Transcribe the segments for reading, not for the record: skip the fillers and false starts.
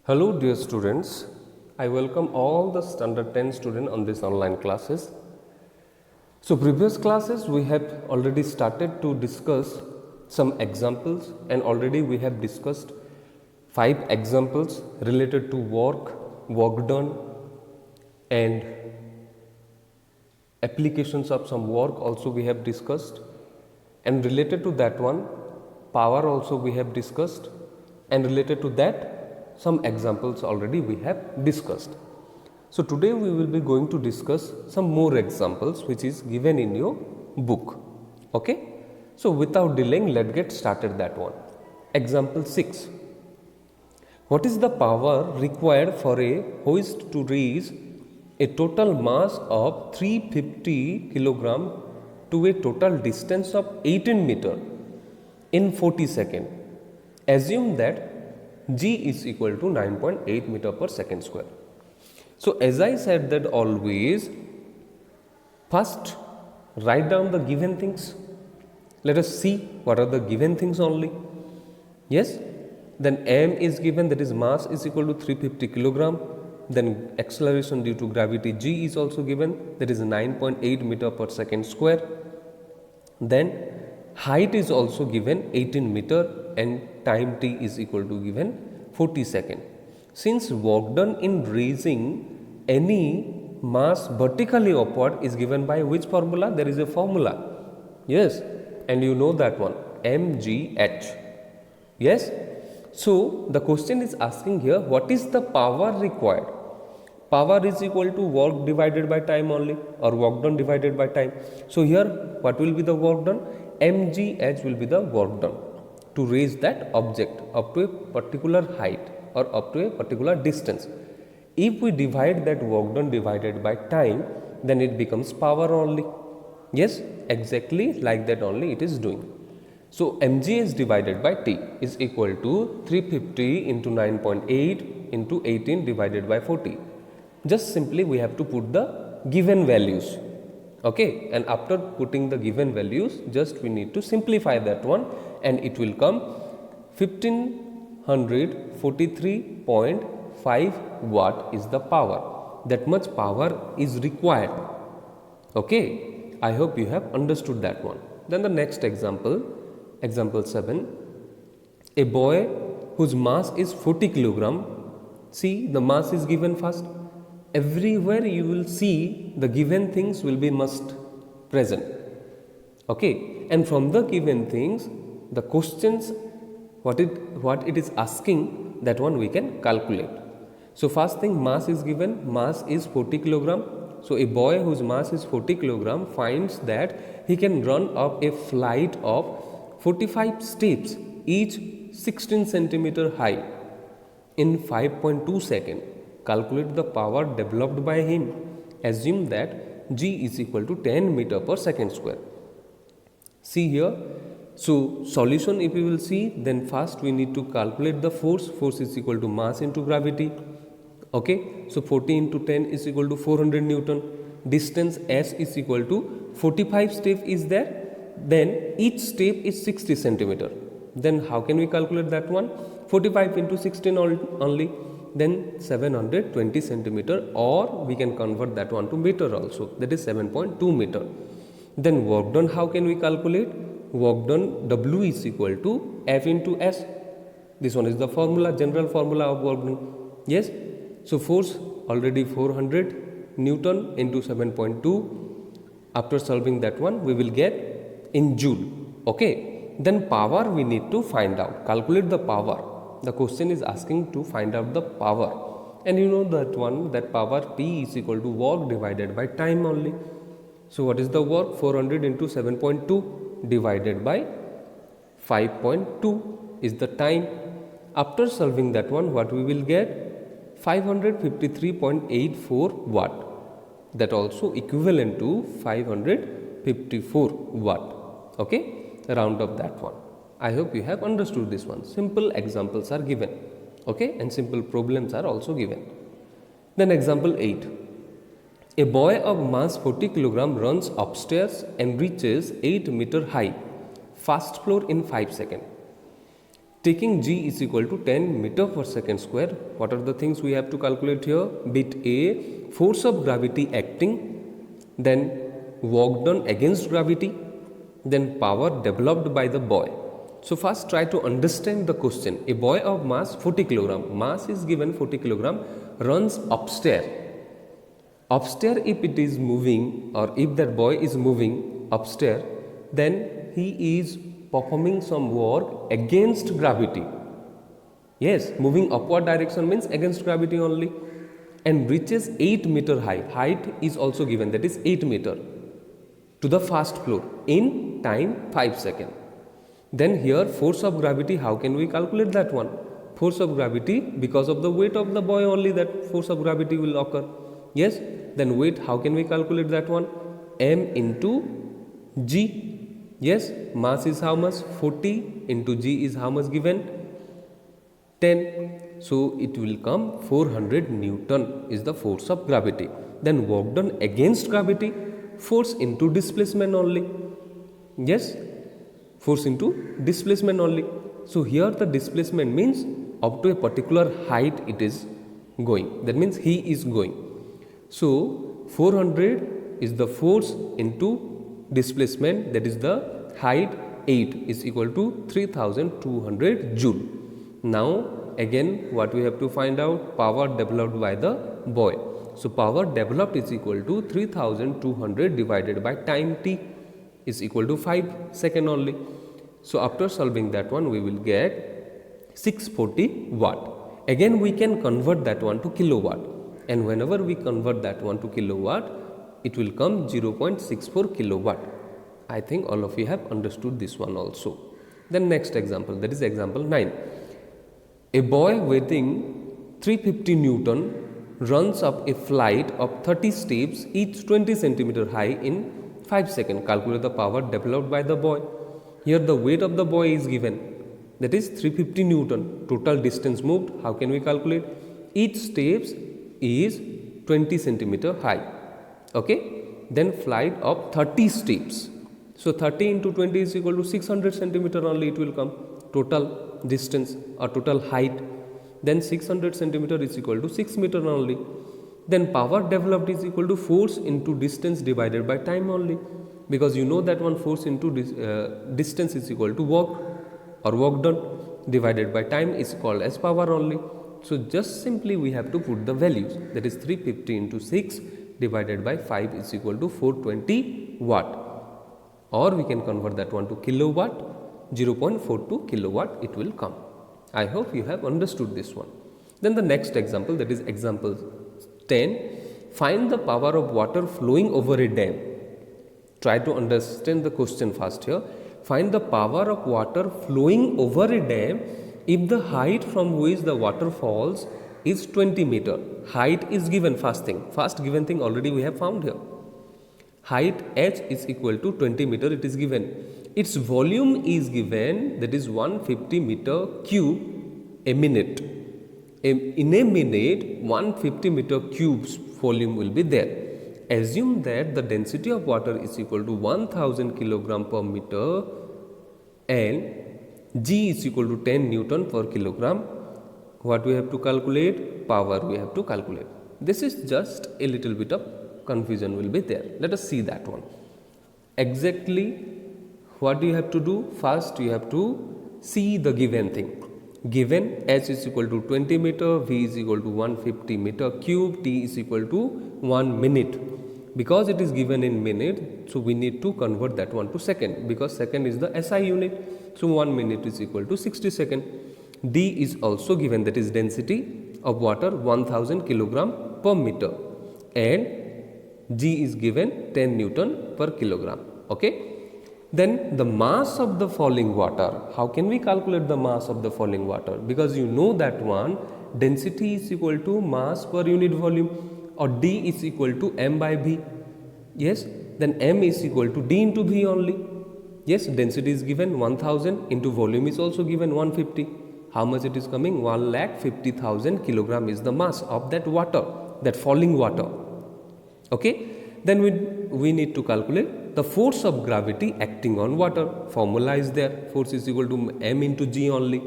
Hello dear students, I welcome all the standard 10 students on this online classes. So previous classes we have already started to discuss some examples and already we have discussed 5 examples related to work done and applications of some work also we have discussed, and related to that one power also we have discussed, and related to that some examples already we have discussed. So today we will be going to discuss some more examples which is given in your book. Okay, so without delaying, let's get started that one. Example 6. What is the power required for a hoist to raise a total mass of 350 kilogram to a total distance of 18 meter in 40 seconds? Assume that G is equal to 9.8 meter per second square. So as I said that always, first write down the given things. Let us see what are the given things only. Yes, then M is given, that is mass is equal to 350 kilogram. Then acceleration due to gravity G is also given, that is 9.8 meter per second square. Then height is also given 18 meter and time t is equal to given 40 seconds. Since work done in raising any mass vertically upward is given by which formula? There is a formula. Yes, and you know that one, mgh. Yes, so the question is asking here, what is the power required? Power is equal to work divided by time only, or work done divided by time. So here what will be the work done? mgh will be the work done to raise that object up to a particular height or up to a particular distance. If we divide that work done divided by time, then it becomes power only. Yes, exactly like that only it is doing. So mgh divided by t is equal to 350 into 9.8 into 18 divided by 40. Just simply we have to put the given values. Okay, and after putting the given values, just we need to simplify that one and it will come 1543.5 watt is the power. That much power is required. Okay, I hope you have understood that one. Then the next example, example 7. A boy whose mass is 40 kilogram. See, the mass is given first. Everywhere you will see the given things will be must present. Okay, and from the given things, the questions what it is asking, that one we can calculate. So first thing, mass is given, mass is 40 kilogram. So a boy whose mass is 40 kilogram finds that he can run up a flight of 45 steps, each 16 centimeter high, in 5.2 seconds. Calculate the power developed by him. Assume that G is equal to 10 meter per second square. See here. So solution, if you will see, then first we need to calculate the force. Force is equal to mass into gravity. Okay. So 40 into 10 is equal to 400 Newton. Distance S is equal to 45 step is there. Then each step is 60 centimeter. Then how can we calculate that one? 45 into 16 only. Then 720 centimeter, or we can convert that one to meter also, that is 7.2 meter. Then work done, how can we calculate? Work done, W is equal to F into S. This one is the formula, general formula of work done. Yes, so force already 400 Newton into 7.2. After solving that one, we will get in joule. Okay, then power we need to find out, calculate the power. The question is asking to find out the power, and you know that one, that power P is equal to work divided by time only. So what is the work? 400 into 7.2 divided by 5.2 is the time. After solving that one, what we will get? 553.84 watt. That also equivalent to 554 watt. Okay, round up that one. I hope you have understood this one. Simple examples are given. Okay, and simple problems are also given. Then example 8. A boy of mass 40 kilogram runs upstairs and reaches 8 meter high, first floor in 5 seconds. Taking g is equal to 10 meter per second square, what are the things we have to calculate here? Bit A, force of gravity acting, then work done against gravity, then power developed by the boy. So first try to understand the question. A boy of mass 40 kg, mass is given 40 kg, runs upstairs. Upstairs, if it is moving or if that boy is moving upstairs, then he is performing some work against gravity. Yes, moving upward direction means against gravity only, and reaches 8 meter height. Height is also given, that is 8 meter to the first floor in time 5 seconds. Then here force of gravity, how can we calculate that one? Force of gravity, because of the weight of the boy only that force of gravity will occur. Yes, then weight, how can we calculate that one? M into G. Yes, mass is how much? 40 into G is how much given? 10. So it will come 400 Newton is the force of gravity. Then work done against gravity, force into displacement only. Yes, force into displacement only. So here the displacement means up to a particular height it is going. That means he is going. So 400 is the force into displacement, that is the height 8 is equal to 3200 joule. Now again what we have to find out? Power developed by the boy. So power developed is equal to 3200 divided by time t is equal to 5 seconds only. So after solving that one, we will get 640 watt. Again we can convert that one to kilowatt, and whenever we convert that one to kilowatt, it will come 0.64 kilowatt. I think all of you have understood this one also. Then next example, that is example 9. A boy weighing 350 Newton runs up a flight of 30 steps, each 20 centimeter high in 5 seconds. Calculate the power developed by the boy. Here the weight of the boy is given, that is 350 Newton. Total distance moved, how can we calculate? Each steps is 20 centimeter high. Okay, then flight of 30 steps. So 30 into 20 is equal to 600 centimeter only it will come. Total distance or total height. Then 600 centimeter is equal to 6 meter only. Then power developed is equal to force into distance divided by time only, because you know that one force into distance is equal to work or work done divided by time is called as power only. So just simply we have to put the values, that is 350 into 6 divided by 5 is equal to 420 watt, or we can convert that one to kilowatt, 0.42 kilowatt it will come. I hope you have understood this one. Then the next example, that is example 10. Find the power of water flowing over a dam. Try to understand the question first here. Find the power of water flowing over a dam if the height from which the water falls is 20 meter. Height is given, first thing. First given thing already we have found here. Height h is equal to 20 meter, it is given. Its volume is given, that is 150 meter cube a minute. In a minute 150 meter cubes volume will be there. Assume that the density of water is equal to 1000 kilogram per meter and G is equal to 10 Newton per kilogram. What we have to calculate? Power we have to calculate. This is just a little bit of confusion will be there. Let us see that one. Exactly what you have to do? First you have to see the given thing. Given h is equal to 20 meter, v is equal to 150 meter cube, t is equal to 1 minute. Because it is given in minute, so we need to convert that one to second, because second is the SI unit. So 1 minute is equal to 60 seconds. D is also given, that is density of water 1000 kilogram per meter, and G is given 10 Newton per kilogram. Okay. Then the mass of the falling water. How can we calculate the mass of the falling water? Because you know that one, density is equal to mass per unit volume, or D is equal to m by v. Yes, then m is equal to d into v only. Yes, density is given 1000 into volume is also given 150. How much it is coming? 1,50,000 kilogram is the mass of that water, that falling water. Okay. Then we need to calculate the force of gravity acting on water. Formula is there. Force is equal to m into g only.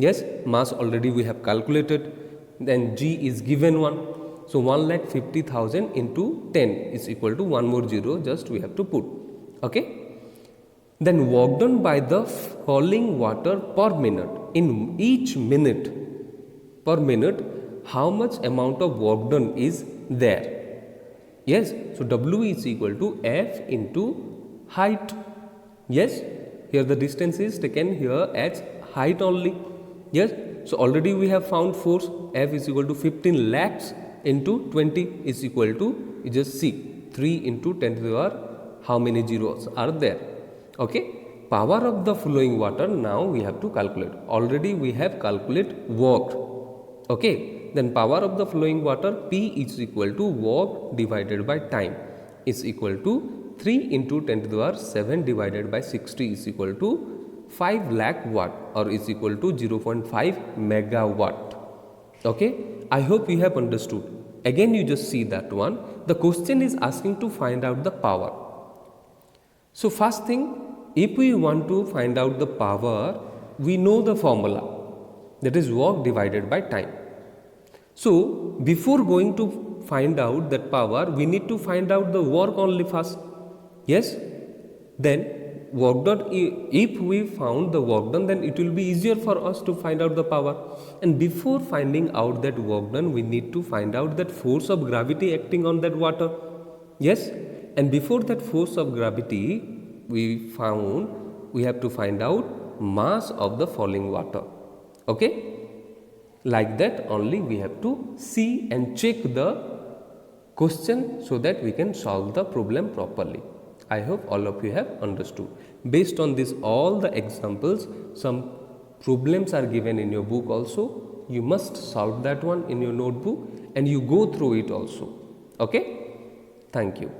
Yes, mass already we have calculated. Then G is given one. So 1,50,000 into 10 is equal to one more zero, just we have to put. Okay. Then work done by the falling water per minute. In each minute, per minute, how much amount of work done is there? Yes, so W is equal to F into height. Yes, here the distance is taken here as height only. Yes, so already we have found force. F is equal to 15 lakhs into 20 is equal to, you just see, 3 into 10 to the power, how many zeros are there? Okay, power of the flowing water, now we have to calculate. Already we have calculated work. Okay, then power of the flowing water, P is equal to work divided by time, is equal to 3 into 10 to the power 7 divided by 60 is equal to 5 lakh watt, or is equal to 0.5 megawatt. Okay, I hope you have understood. Again you just see that one. The question is asking to find out the power. So first thing, if we want to find out the power, we know the formula, that is work divided by time. So before going to find out that power, we need to find out the work only first. Yes, then work done, if we found the work done, then it will be easier for us to find out the power. And before finding out that work done, we need to find out that force of gravity acting on that water. Yes, and before that force of gravity we found, we have to find out mass of the falling water. Okay, like that only we have to see and check the question so that we can solve the problem properly. I hope all of you have understood. Based on this all the examples, some problems are given in your book also. You must solve that one in your notebook and you go through it also. Okay, thank you.